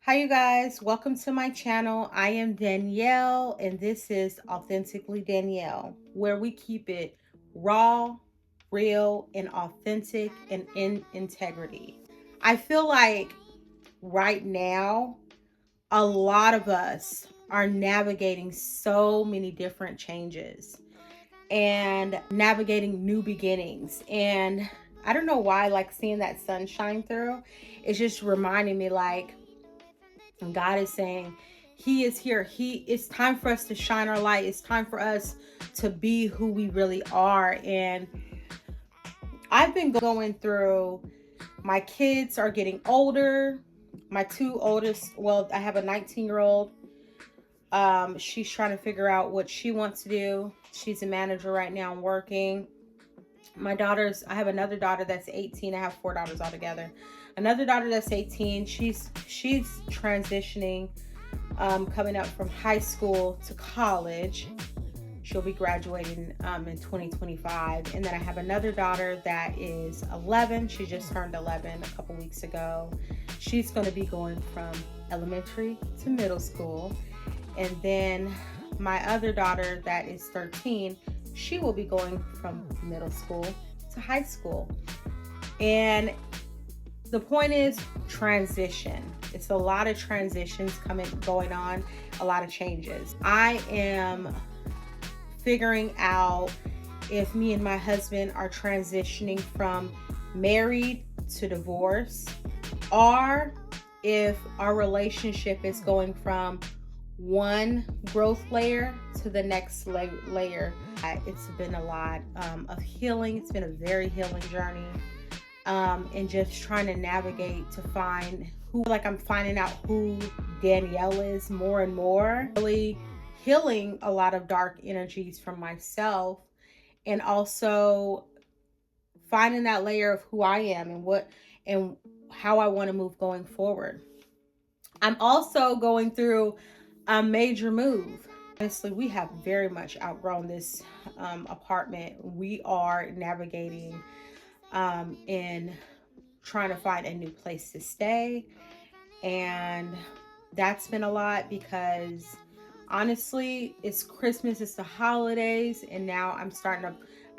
Hi, you guys. Welcome to my channel. I am Danielle, and this is Authentically Danielle, where we keep it raw, real, and authentic and in integrity. I feel like right now, a lot of us are navigating so many different changes and navigating new beginnings. And I don't know why, like seeing that sun shine through, it's just reminding me like, and God is saying, He is here. It's time for us to shine our light. It's time for us to be who we really are. And I've been going through, my kids are getting older. My two oldest, well, I have a 19-year-old. She's trying to figure out what she wants to do. She's a manager right now and working. I have another daughter that's 18. I have four daughters altogether. Another daughter that's 18. She's transitioning, coming up from high school to college. She'll be graduating in 2025. And then I have another daughter that is 11. She just turned 11 a couple weeks ago. She's going to be going from elementary to middle school. And then my other daughter that is 13, she will be going from middle school to high school. And the point is transition. It's a lot of transitions going on, a lot of changes. I am figuring out if me and my husband are transitioning from married to divorce, or if our relationship is going from one growth layer to the next layer. It's been a lot of healing. It's been a very healing journey, and just trying to navigate to find who, like, I'm finding out who Danielle is more and more, really healing a lot of dark energies from myself, and also finding that layer of who I am and how I want to move going forward. I'm also going through a major move. Honestly, we have very much outgrown this apartment. We are navigating and trying to find a new place to stay. And that's been a lot because honestly, it's Christmas, it's the holidays, and now I'm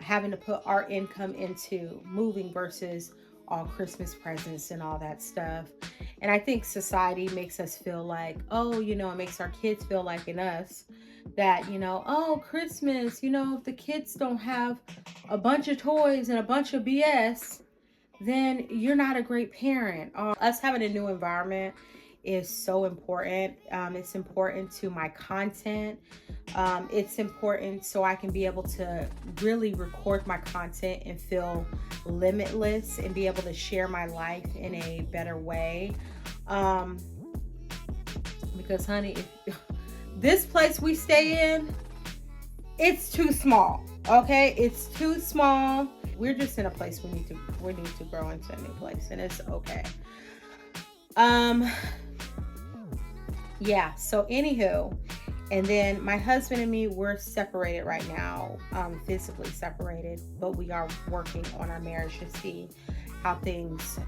having to put our income into moving versus all Christmas presents and all that stuff. And I think society makes us feel like, oh, it makes our kids feel like in us that, oh, Christmas, if the kids don't have a bunch of toys and a bunch of BS, then you're not a great parent. Us having a new environment is so important. It's important to my content. It's important so I can be able to really record my content and feel limitless and be able to share my life in a better way. Because honey, this place we stay in, it's too small. Okay, it's too small. We're just in a place we need to grow into a new place, and it's okay. Yeah, so anywho, and then my husband and me, we're separated right now, physically separated, but we are working on our marriage to see how things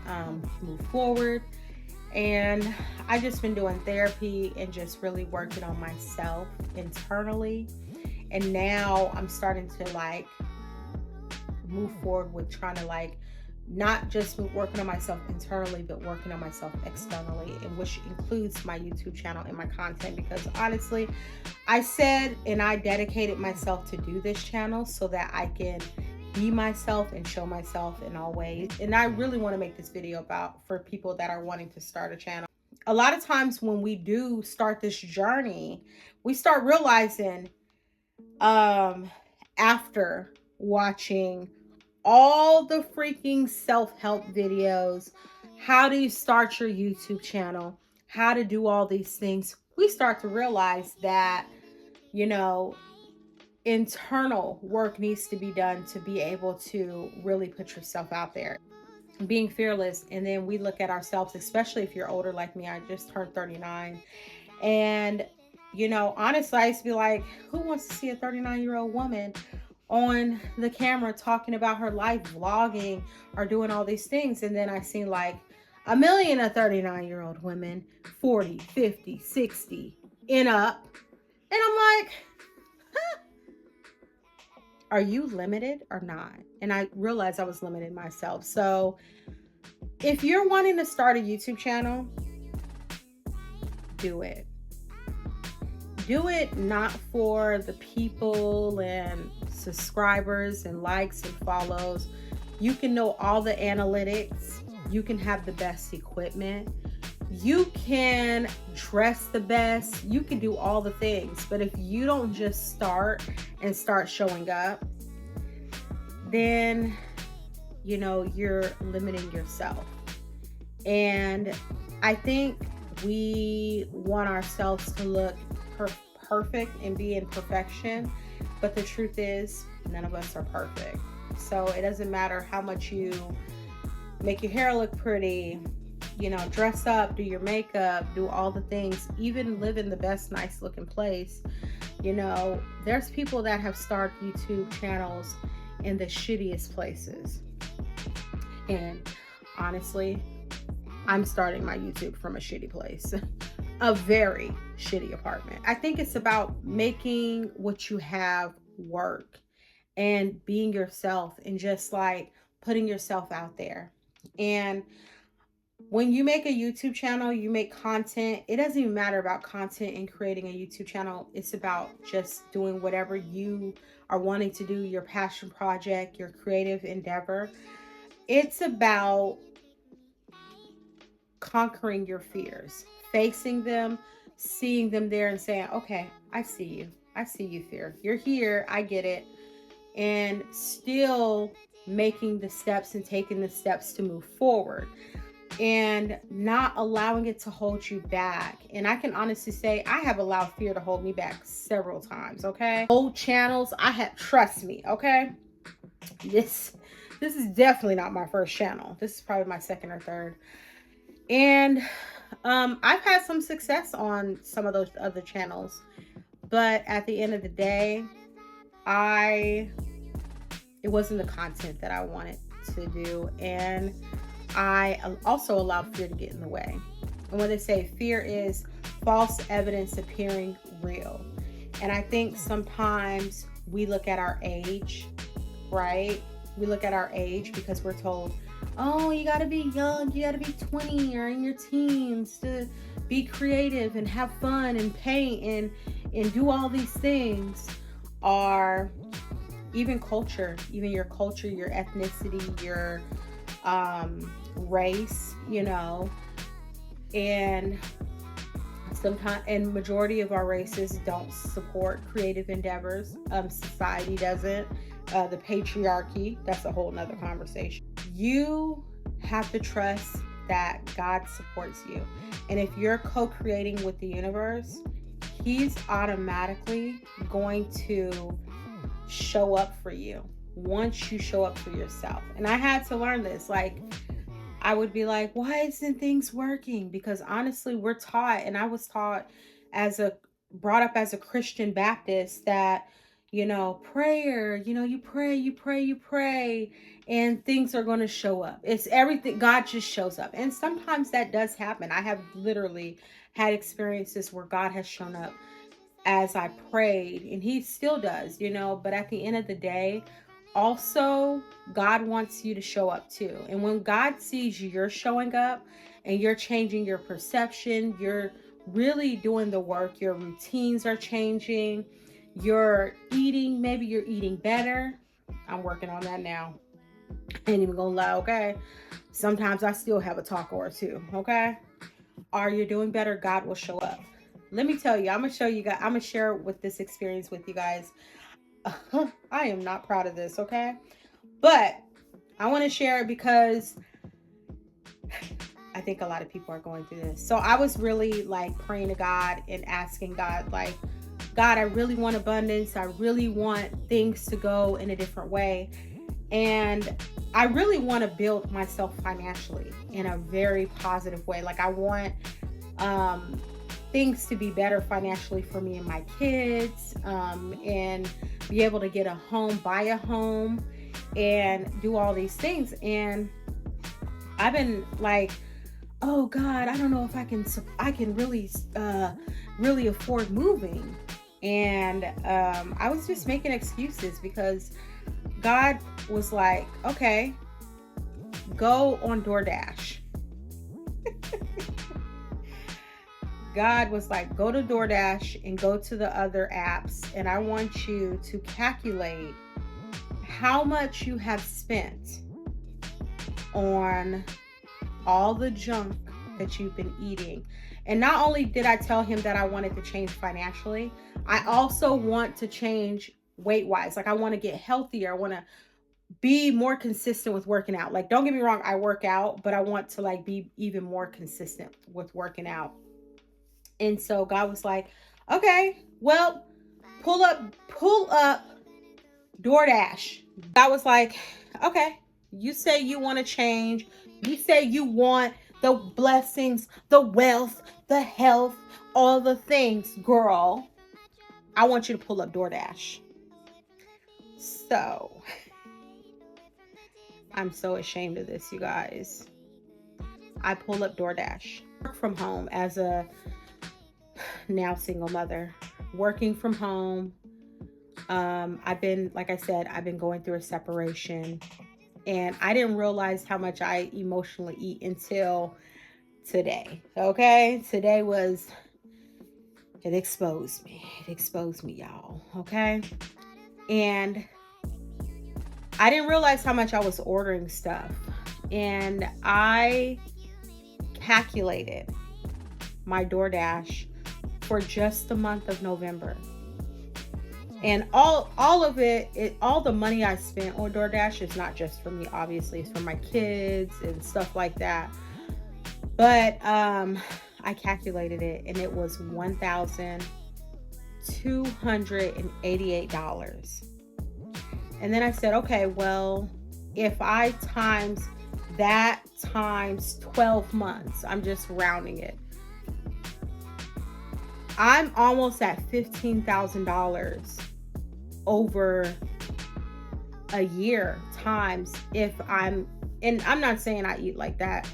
move forward. And I just been doing therapy and just really working on myself internally. And now I'm starting to like move forward with trying to like not just working on myself internally, but working on myself externally, and which includes my YouTube channel and my content. Because honestly, I said and I dedicated myself to do this channel so that I can be myself and show myself in all ways. And I really want to make this video for people that are wanting to start a channel. A lot of times when we do start this journey, we start realizing after watching all the freaking self-help videos, how do you start your YouTube channel, how to do all these things, we start to realize that, internal work needs to be done to be able to really put yourself out there, being fearless. And then we look at ourselves, especially if you're older like me. I just turned 39. And, honestly, I used to be like, who wants to see a 39-year-old woman on the camera talking about her life, vlogging or doing all these things? And then I seen like a million of 39-year-old women, 40, 50, 60 and up. And I'm like, are you limited or not? And I realized I was limited myself. So if you're wanting to start a YouTube channel, do it. Do it not for the people and subscribers and likes and follows. You can know all the analytics. You can have the best equipment. You can dress the best. You can do all the things. But if you don't just start and start showing up, then, you know, you're limiting yourself. And I think we want ourselves to look perfect and be in perfection. But the truth is, none of us are perfect. So it doesn't matter how much you make your hair look pretty, you know, dress up, do your makeup, do all the things, even live in the best, nice looking place. You know, there's people that have started YouTube channels in the shittiest places. And honestly, I'm starting my YouTube from a shitty place, a very shitty apartment. I think it's about making what you have work and being yourself and just like putting yourself out there. And when you make a YouTube channel, you make content. It doesn't even matter about content and creating a YouTube channel. It's about just doing whatever you are wanting to do, your passion project, your creative endeavor. It's about conquering your fears, facing them, seeing them there and saying, okay, I see you. I see you, fear. You're here. I get it. And still making the steps and taking the steps to move forward and not allowing it to hold you back. And I can honestly say I have allowed fear to hold me back several times. Okay. Old channels, trust me. Okay. This is definitely not my first channel. This is probably my second or third. And I've had some success on some of those other channels, but at the end of the day, it wasn't the content that I wanted to do. And I also allowed fear to get in the way. And when they say fear is false evidence appearing real. And I think sometimes we look at our age, right? We look at our age because we're told, oh, you got to be young, you got to be 20 or in your teens to be creative and have fun and paint and do all these things. Or even culture, your ethnicity, your race, you know. And sometimes, and majority of our races don't support creative endeavors. Society doesn't. The patriarchy, that's a whole nother conversation. You have to trust that God supports you. And if you're co-creating with the universe, He's automatically going to show up for you once you show up for yourself. And I had to learn this. Like, I would be like, why isn't things working? Because honestly, we're taught, and I was taught brought up as a Christian Baptist that, you know, prayer, you know, you pray, and things are going to show up. It's everything. God just shows up. And sometimes that does happen. I have literally had experiences where God has shown up as I prayed, and He still does, you know. But at the end of the day, also, God wants you to show up too. And when God sees you're showing up and you're changing your perception, you're really doing the work, your routines are changing, you're eating better. I'm working on that now. Ain't even gonna lie, okay? Sometimes I still have a taco or two, okay? Are you doing better? God will show up. Let me tell you, I'm gonna share with this experience with you guys. I am not proud of this, okay? But I want to share it because I think a lot of people are going through this. So I was really like praying to God and asking God, like, God, I really want abundance. I really want things to go in a different way. And I really want to build myself financially in a very positive way. Like, I want things to be better financially for me and my kids, and be able to get a home, buy a home, and do all these things. And I've been like oh God, I don't know if I can really really afford moving. And I was just making excuses because God was like, okay, go on DoorDash. God was like, go to DoorDash and go to the other apps, and I want you to calculate how much you have spent on all the junk that you've been eating. And not only did I tell him that I wanted to change financially, I also want to change weight-wise. Like, I want to get healthier. I want to be more consistent with working out. Like, don't get me wrong, I work out, but I want to like be even more consistent with working out. And so God was like, okay, well, pull up DoorDash. God was like, okay, you say you want to change. You say you want the blessings, the wealth, the health, all the things, girl. I want you to pull up DoorDash. So I'm so ashamed of this, you guys. I pull up DoorDash. Work from home as a now single mother, working from home. I've been, like I said, I've been going through a separation, and I didn't realize how much I emotionally eat until today. Okay. Today it exposed me. It exposed me, y'all. Okay. And I didn't realize how much I was ordering stuff. And I calculated my DoorDash for just the month of November. And all of it, all the money I spent on DoorDash is not just for me, obviously, it's for my kids and stuff like that. But I calculated it, and it was $1,288. And then I said, okay, well, if I times that times 12 months, I'm just rounding it, I'm almost at $15,000 over a year times if and I'm not saying I eat like that,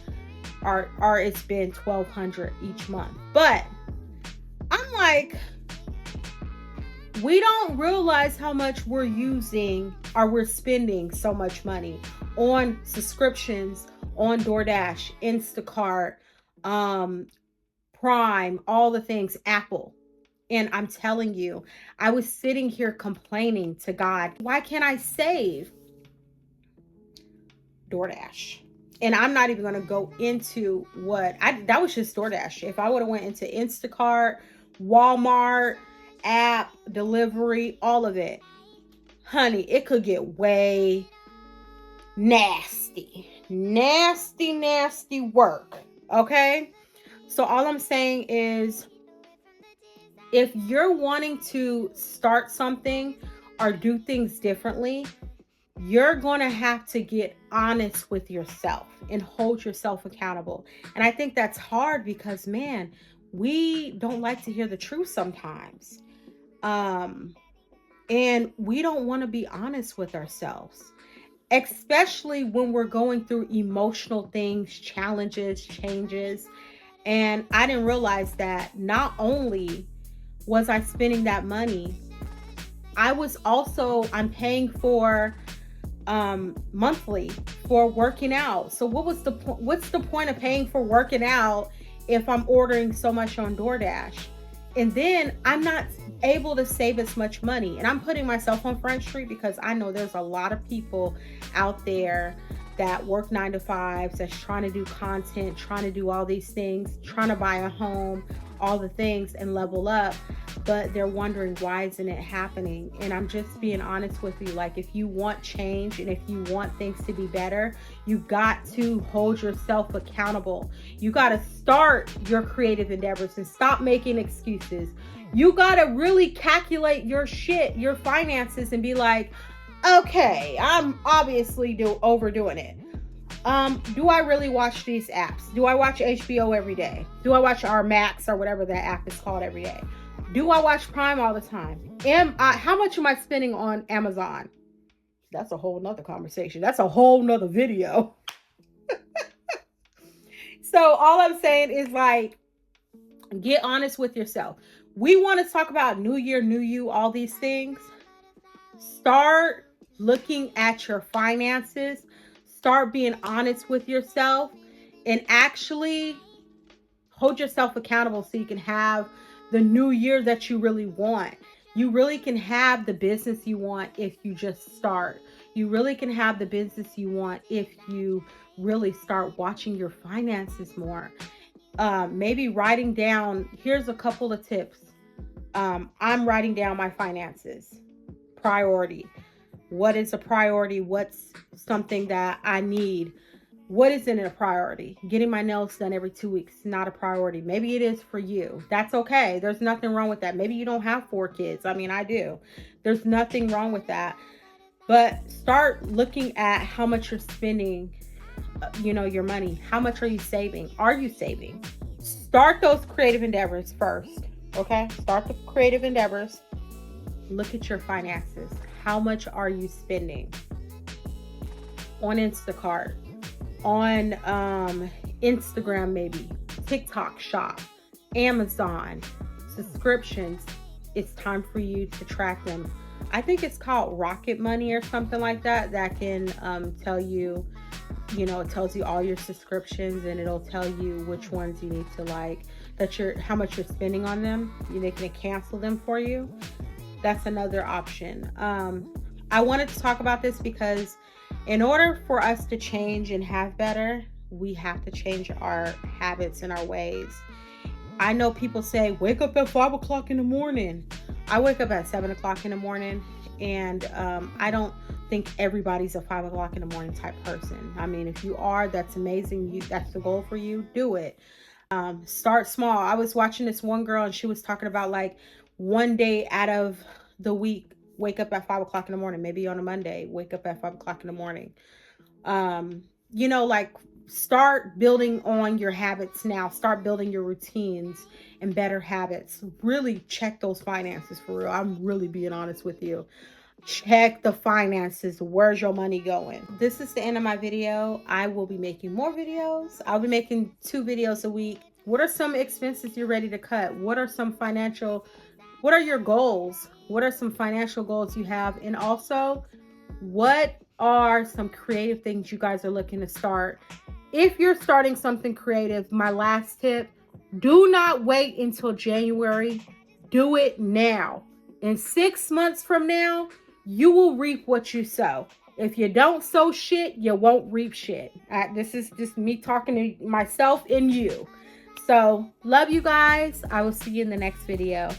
or it's been $1,200 each month. But I'm like, we don't realize how much we're using, or we're spending so much money on subscriptions, on DoorDash, Instacart, Prime, all the things, Apple. And I'm telling you, I was sitting here complaining to God, why can't I save DoorDash? And I'm not even going to go into that was just DoorDash. If I would have went into Instacart, Walmart, app, delivery, all of it, honey, it could get way nasty work. Okay. So all I'm saying is, if you're wanting to start something or do things differently, you're going to have to get honest with yourself and hold yourself accountable. And I think that's hard because, man, we don't like to hear the truth sometimes. And we don't want to be honest with ourselves, especially when we're going through emotional things, challenges, changes. And I didn't realize that not only was I spending that money, I'm paying for monthly for working out. So what's the point of paying for working out if I'm ordering so much on DoorDash? And then I'm not able to save as much money. And I'm putting myself on Front Street because I know there's a lot of people out there that work 9 to 5s, that's trying to do content, trying to do all these things, trying to buy a home, all the things, and level up, but they're wondering, why isn't it happening? And I'm just being honest with you. Like, if you want change and if you want things to be better, you got to hold yourself accountable. You got to start your creative endeavors and stop making excuses. You got to really calculate your shit, your finances, and be like, okay, I'm obviously overdoing it. Do I really watch these apps? Do I watch HBO every day? Do I watch our Max or whatever that app is called every day? Do I watch Prime all the time? How much am I spending on Amazon? That's a whole nother conversation. That's a whole nother video. So all I'm saying is, like, get honest with yourself. We want to talk about new year, new you, all these things. Start looking at your finances. Start being honest with yourself and actually hold yourself accountable so you can have the new year that you really want. You really can have the business you want if you just start. You really can have the business you want if you really start watching your finances more. Maybe writing down, here's a couple of tips. I'm writing down my finances. Priority. What is a priority? What's something that I need? What isn't a priority? Getting my nails done every 2 weeks is not a priority. Maybe it is for you. That's okay. There's nothing wrong with that. Maybe you don't have 4 kids. I mean, I do. There's nothing wrong with that. But start looking at how much you're spending, your money. How much are you saving? Are you saving? Start those creative endeavors first. Okay? Start the creative endeavors. Look at your finances. How much are you spending on Instacart, on Instagram, maybe TikTok Shop, Amazon, subscriptions? It's time for you to track them. I think it's called Rocket Money or something like that. That can tell you, it tells you all your subscriptions, and it'll tell you which ones you need to how much you're spending on them. They can cancel them for you. That's another option. I wanted to talk about this because in order for us to change and have better, we have to change our habits and our ways. I know people say, wake up at 5 o'clock in the morning. I wake up at 7 o'clock in the morning, and I don't think everybody's a 5 o'clock in the morning type person. I mean, if you are, that's amazing. That's the goal for you. Do it. Start small. I was watching this one girl, and she was talking about, like, one day out of the week, wake up at 5 o'clock in the morning. Maybe on a Monday, wake up at 5 o'clock in the morning. Start building on your habits now. Start building your routines and better habits. Really check those finances for real. I'm really being honest with you. Check the finances. Where's your money going? This is the end of my video. I will be making more videos. I'll be making 2 videos a week. What are some expenses you're ready to cut? What are your goals? What are some financial goals you have? And also, what are some creative things you guys are looking to start? If you're starting something creative, my last tip, do not wait until January. Do it now. In 6 months from now, you will reap what you sow. If you don't sow shit, you won't reap shit. This is just me talking to myself and you. So, love you guys. I will see you in the next video.